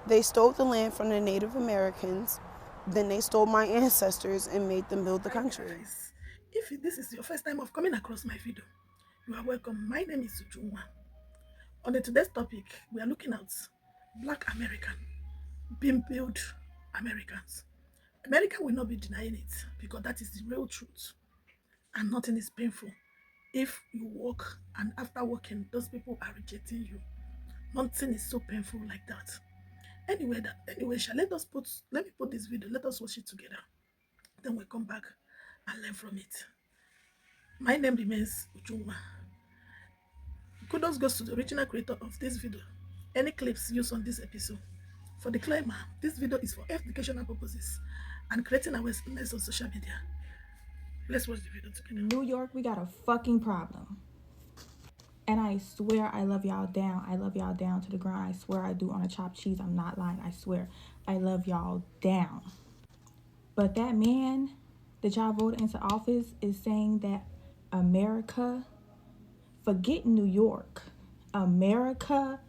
They stole the land from the Native Americans, then they stole my ancestors and made them build the Hi country. guys, if this is your first time of coming across my video, you are welcome. My name is Ujunwa. On the today's topic, we are looking at Black American being built Americans. America will not be denying it because that is the real truth and nothing is painful. If you work and after working, those people are rejecting you. Nothing is so painful like that. Anyway, let me put this video, let us watch it together. Then we come back and learn from it. My name remains Ujunwa. Kudos goes to the original creator of this video. Any clips used on this episode. For disclaimer, this video is for educational purposes and creating awareness on social media. Let's watch the video together. New York, we got a fucking problem. And I swear I love y'all down. I love y'all down to the ground. I swear I do on a chopped cheese. I'm not lying. I swear. I love y'all down. But that man that y'all voted into office is saying that America, forget New York, America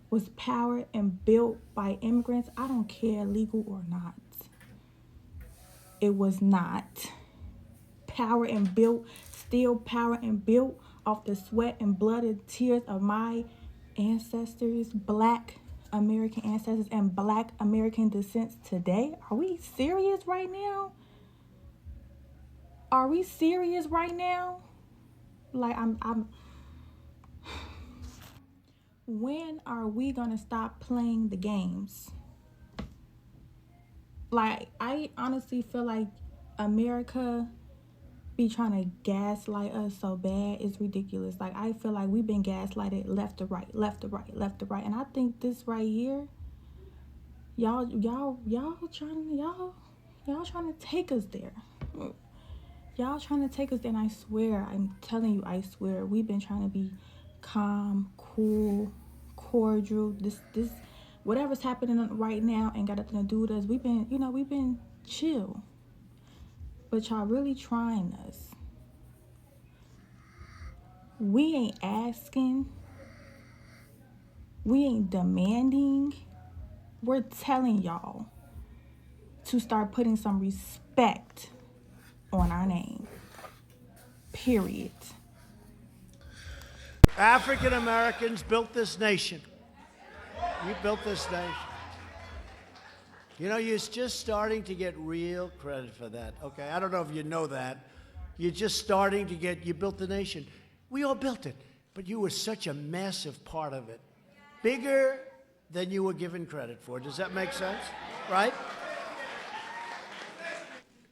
was powered and built by immigrants. I don't care, legal or not. It was not. Powered and built, still powered and built off the sweat and blood and tears of my ancestors, Black American ancestors and Black American descents today. Are we serious right now? Are we serious right now? Like I'm when are we gonna stop playing the games? Like I honestly feel like America be trying to gaslight us so bad, it's ridiculous. Like I feel like we've been gaslighted left to right, left to right, left to right. And I think this right here, y'all trying to take us there. Y'all trying to take us there, and I swear, I'm telling you, I swear, we've been trying to be calm, cool, cordial. This whatever's happening right now ain't got nothing to do with us. We've been chill. But y'all really trying us. We ain't asking. We ain't demanding. We're telling y'all to start putting some respect on our name. Period. African Americans built this nation. You built this nation. You know, you're just starting to get real credit for that. Okay, I don't know if you know that. You're just starting to get, you built the nation. We all built it, but you were such a massive part of it. Bigger than you were given credit for. Does that make sense? Right?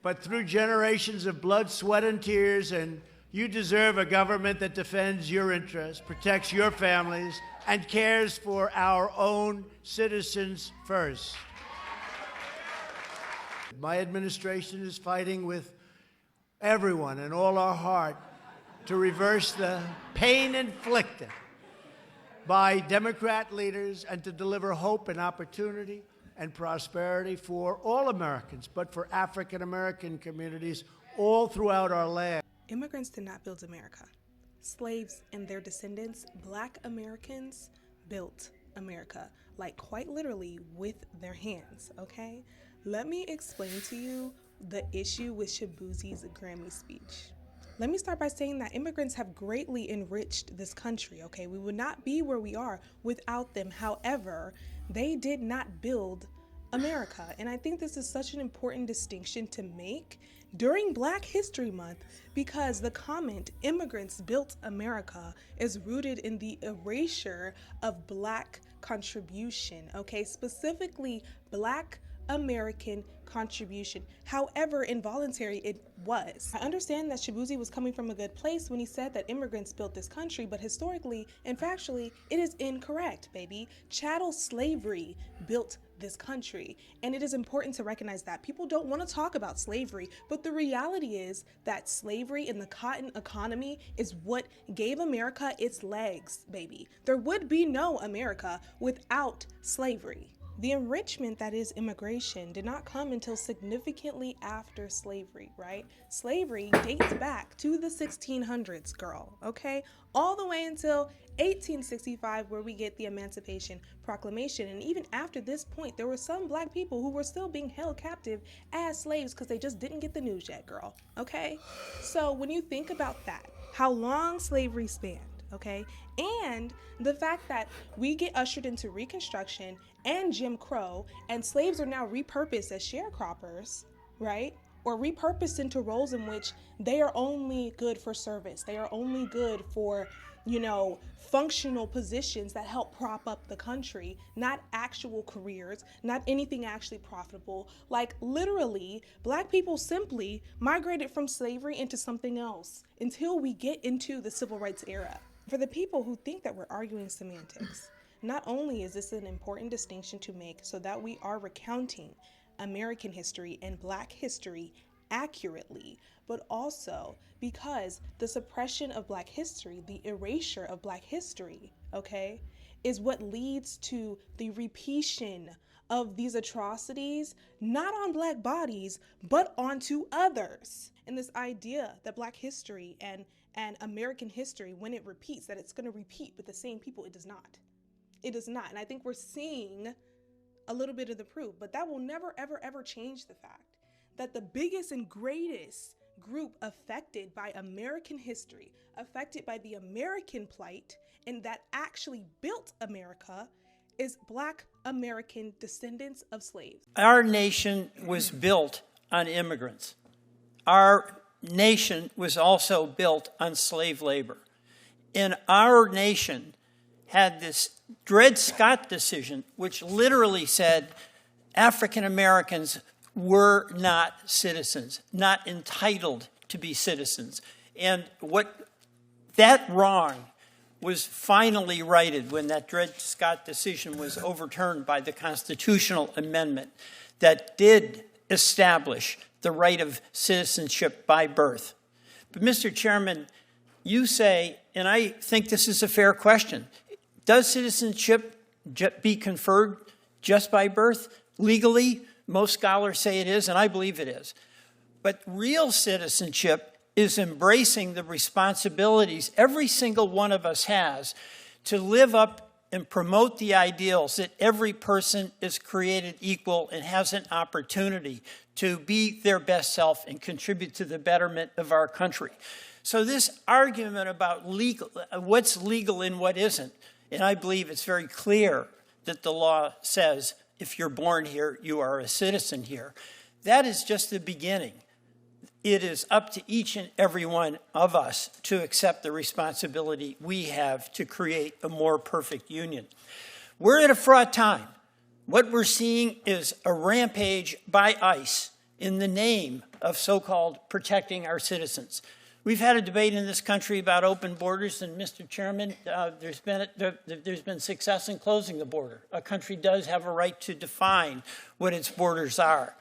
But through generations of blood, sweat, and tears, and you deserve a government that defends your interests, protects your families, and cares for our own citizens first. My administration is fighting with everyone and all our heart to reverse the pain inflicted by Democrat leaders and to deliver hope and opportunity and prosperity for all Americans, but for African American communities all throughout our land. Immigrants did not build America. Slaves and their descendants, Black Americans, built America, like quite literally with their hands, okay? Let me explain to you the issue with Shabuzi's Grammy speech. Let me start by saying that immigrants have greatly enriched this country, okay? We would not be where we are without them. However, they did not build America. And I think this is such an important distinction to make during Black History Month because the comment, immigrants built America, is rooted in the erasure of Black contribution, okay? Specifically, Black American contribution, however involuntary it was. I understand that Shabuzi was coming from a good place when he said that immigrants built this country, but historically and factually, it is incorrect, baby. Chattel slavery built this country, and it is important to recognize that. People don't want to talk about slavery, but the reality is that slavery in the cotton economy is what gave America its legs, baby. There would be no America without slavery. The enrichment that is immigration did not come until significantly after slavery, right? Slavery dates back to the 1600s, girl, okay? All the way until 1865, where we get the Emancipation Proclamation. And even after this point, there were some black people who were still being held captive as slaves because they just didn't get the news yet, girl. Okay? So when you think about that, how long slavery spanned, okay? And the fact that we get ushered into Reconstruction and Jim Crow, and slaves are now repurposed as sharecroppers, right? Or repurposed into roles in which they are only good for service. They are only good for, functional positions that help prop up the country, not actual careers, not anything actually profitable. Like, literally, black people simply migrated from slavery into something else until we get into the civil rights era. For the people who think that we're arguing semantics, not only is this an important distinction to make so that we are recounting American history and black history accurately, but also because the suppression of black history, the erasure of black history, okay, is what leads to the repetition of these atrocities, not on black bodies, but onto others. And this idea that black history and American history, when it repeats, that it's going to repeat with the same people, it does not. It does not. And I think we're seeing a little bit of the proof, but that will never, ever, ever change the fact that the biggest and greatest group affected by American history, affected by the American plight, and that actually built America is black American descendants of slaves. Our nation was built on immigrants. Our nation was also built on slave labor. And our nation had this Dred Scott decision, which literally said African Americans were not citizens, not entitled to be citizens. And what that wrong was finally righted when that Dred Scott decision was overturned by the constitutional amendment that did establish the right of citizenship by birth. But Mr. Chairman, you say, and I think this is a fair question, does citizenship be conferred just by birth? Legally, most scholars say it is, and I believe it is. But real citizenship is embracing the responsibilities every single one of us has to live up and promote the ideals that every person is created equal and has an opportunity to be their best self and contribute to the betterment of our country. So this argument about legal, what's legal and what isn't, and I believe it's very clear that the law says if you're born here, you are a citizen here. That is just the beginning. It is up to each and every one of us to accept the responsibility we have to create a more perfect union. We're at a fraught time. What we're seeing is a rampage by ICE in the name of so-called protecting our citizens. We've had a debate in this country about open borders, and Mr. Chairman, there's been success in closing the border. A country does have a right to define what its borders are.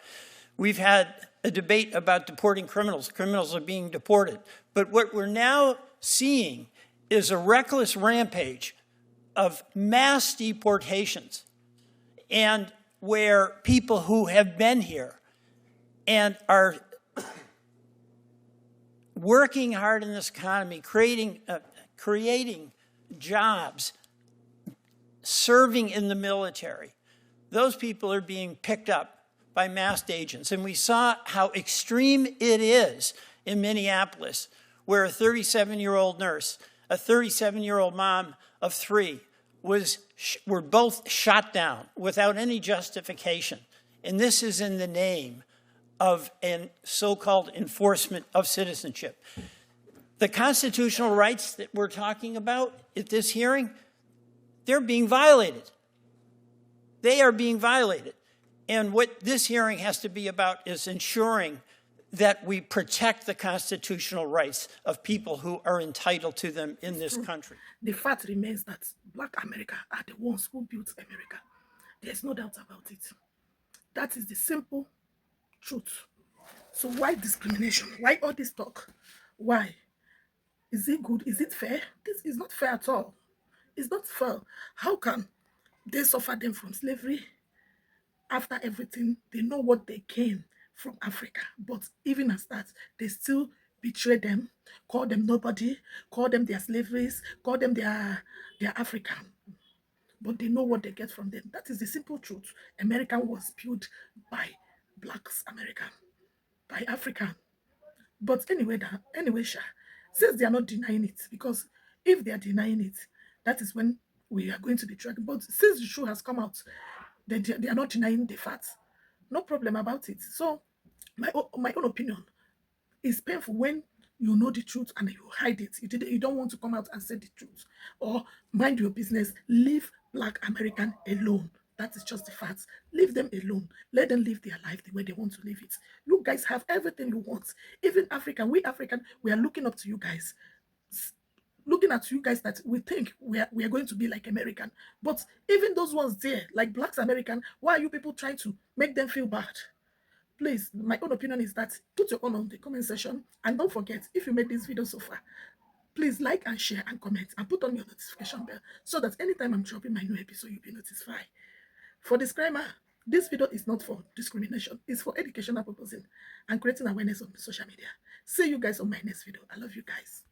We've had a debate about deporting criminals. Criminals are being deported. But what we're now seeing is a reckless rampage of mass deportations, and where people who have been here and are working hard in this economy, creating jobs, serving in the military, those people are being picked up by masked agents. And we saw how extreme it is in Minneapolis, where a 37-year-old nurse, a 37-year-old mom of 3 were both shot down without any justification. And this is in the name of a so-called enforcement of citizenship. The constitutional rights that we're talking about at this hearing, they're being violated. They are being violated. And what this hearing has to be about is ensuring that we protect the constitutional rights of people who are entitled to them in this country. The fact remains that Black America are the ones who built America. There's no doubt about it. That is the simple truth. So why discrimination? Why all this talk? Why? Is it good? Is it fair? This is not fair at all. It's not fair. How can they suffer them from slavery? After everything, they know what they came from Africa. But even as that, they still betray them, call them nobody, call them their slaveries, call them their African. But they know what they get from them. That is the simple truth. America was built by blacks, American, by African. But anyway, Sha, since they are not denying it, because if they are denying it, that is when we are going to be tracking. But since the truth has come out, they are not denying the facts. No problem about it. So, my own opinion, it's painful when you know the truth and you hide it. You don't want to come out and say the truth or mind your business. Leave Black American alone. That is just the facts. Leave them alone. Let them live their life the way they want to live it. You guys have everything you want. Even African, we are looking up to you guys. Looking at you guys that we think we are going to be like American. But even those ones there, like Blacks American, why are you people trying to make them feel bad? Please, my own opinion is that put your own on the comment section. And don't forget, if you made this video so far, please like and share and comment and put on your notification bell so that anytime I'm dropping my new episode, you'll be notified. For disclaimer, this video is not for discrimination. It's for educational purposes and creating awareness on social media. See you guys on my next video. I love you guys.